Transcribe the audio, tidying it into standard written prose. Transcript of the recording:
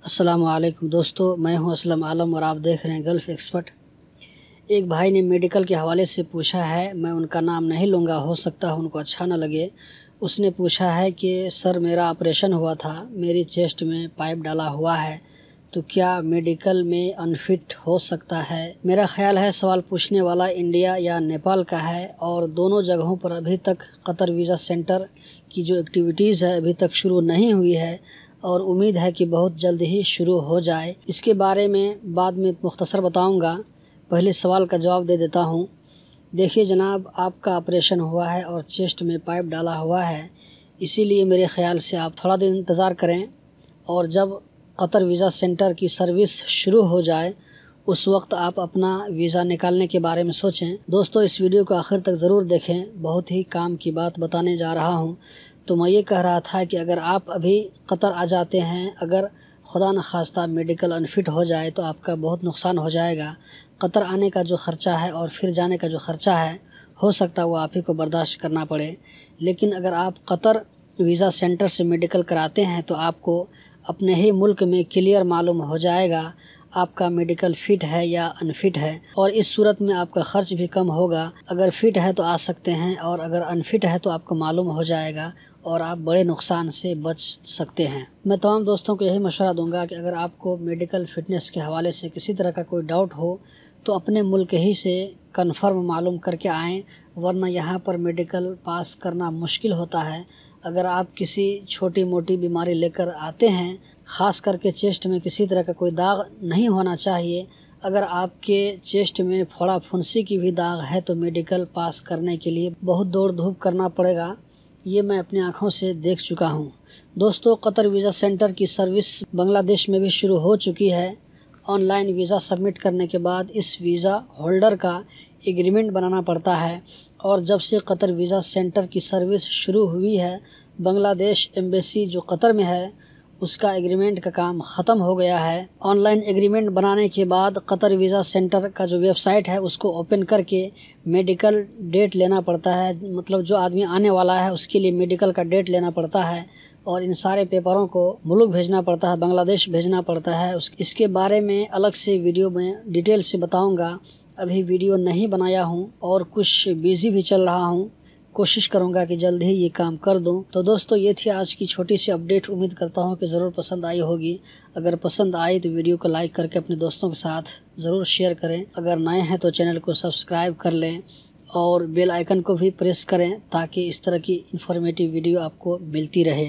अस्सलाम वालेकुम दोस्तों, मैं हूं असलम आलम और आप देख रहे हैं गल्फ़ एक्सपर्ट। एक भाई ने मेडिकल के हवाले से पूछा है, मैं उनका नाम नहीं लूँगा, हो सकता है उनको अच्छा ना लगे। उसने पूछा है कि सर मेरा ऑपरेशन हुआ था, मेरी चेस्ट में पाइप डाला हुआ है, तो क्या मेडिकल में अनफिट हो सकता है? मेरा ख्याल है सवाल पूछने वाला इंडिया या नेपाल का है और दोनों जगहों पर अभी तक कतर वीज़ा सेंटर की जो एक्टिविटीज़ है अभी तक शुरू नहीं हुई है और उम्मीद है कि बहुत जल्द ही शुरू हो जाए। इसके बारे में बाद में मुख्तसर बताऊंगा, पहले सवाल का जवाब दे देता हूं। देखिए जनाब, आपका ऑपरेशन हुआ है और चेस्ट में पाइप डाला हुआ है, इसीलिए मेरे ख़्याल से आप थोड़ा दिन इंतज़ार करें और जब कतर वीज़ा सेंटर की सर्विस शुरू हो जाए उस वक्त आप अपना वीज़ा निकालने के बारे में सोचें। दोस्तों, इस वीडियो को आखिर तक ज़रूर देखें, बहुत ही काम की बात बताने जा रहा हूं। तो मैं ये कह रहा था कि अगर आप अभी कतर आ जाते हैं, अगर खुदा न खास्ता मेडिकल अनफिट हो जाए तो आपका बहुत नुकसान हो जाएगा। कतर आने का जो ख़र्चा है और फिर जाने का जो ख़र्चा है, हो सकता है वो आप ही को बर्दाश्त करना पड़े। लेकिन अगर आप कतर वीज़ा सेंटर से मेडिकल कराते हैं तो आपको अपने ही मुल्क में क्लियर मालूम हो जाएगा आपका मेडिकल फ़िट है या अनफिट है, और इस सूरत में आपका ख़र्च भी कम होगा। अगर फ़िट है तो आ सकते हैं और अगर अनफिट है तो आपको मालूम हो जाएगा और आप बड़े नुकसान से बच सकते हैं। मैं तमाम दोस्तों को यही मशवरा दूंगा कि अगर आपको मेडिकल फ़िटनेस के हवाले से किसी तरह का कोई डाउट हो तो अपने मुल्क ही से कन्फर्म मालूम करके आएँ, वरना यहाँ पर मेडिकल पास करना मुश्किल होता है। अगर आप किसी छोटी मोटी बीमारी लेकर आते हैं, ख़ास करके चेस्ट में किसी तरह का कोई दाग नहीं होना चाहिए। अगर आपके चेस्ट में फोड़ा फुंसी की भी दाग है तो मेडिकल पास करने के लिए बहुत दौड़ धूप करना पड़ेगा। ये मैं अपनी आँखों से देख चुका हूँ। दोस्तों, कतर वीज़ा सेंटर की सर्विस बांग्लादेश में भी शुरू हो चुकी है। ऑनलाइन वीज़ा सबमिट करने के बाद इस वीज़ा होल्डर का एग्रीमेंट बनाना पड़ता है, और जब से कतर वीज़ा सेंटर की सर्विस शुरू हुई है, बांग्लादेश एम्बेसी जो कतर में है उसका एग्रीमेंट का काम ख़त्म हो गया है। ऑनलाइन एग्रीमेंट बनाने के बाद कतर वीज़ा सेंटर का जो वेबसाइट है उसको ओपन करके मेडिकल डेट लेना पड़ता है। मतलब जो आदमी आने वाला है उसके लिए मेडिकल का डेट लेना पड़ता है और इन सारे पेपरों को मुल्क भेजना पड़ता है, बांग्लादेश भेजना पड़ता है। इसके बारे में अलग से वीडियो में डिटेल से बताऊँगा। अभी वीडियो नहीं बनाया हूँ और कुछ बिज़ी भी चल रहा हूँ, कोशिश करूंगा कि जल्द ही ये काम कर दूं। तो दोस्तों, ये थी आज की छोटी सी अपडेट। उम्मीद करता हूं कि ज़रूर पसंद आई होगी। अगर पसंद आई तो वीडियो को लाइक करके अपने दोस्तों के साथ ज़रूर शेयर करें। अगर नए हैं तो चैनल को सब्सक्राइब कर लें और बेल आइकन को भी प्रेस करें ताकि इस तरह की इन्फॉर्मेटिव वीडियो आपको मिलती रहे।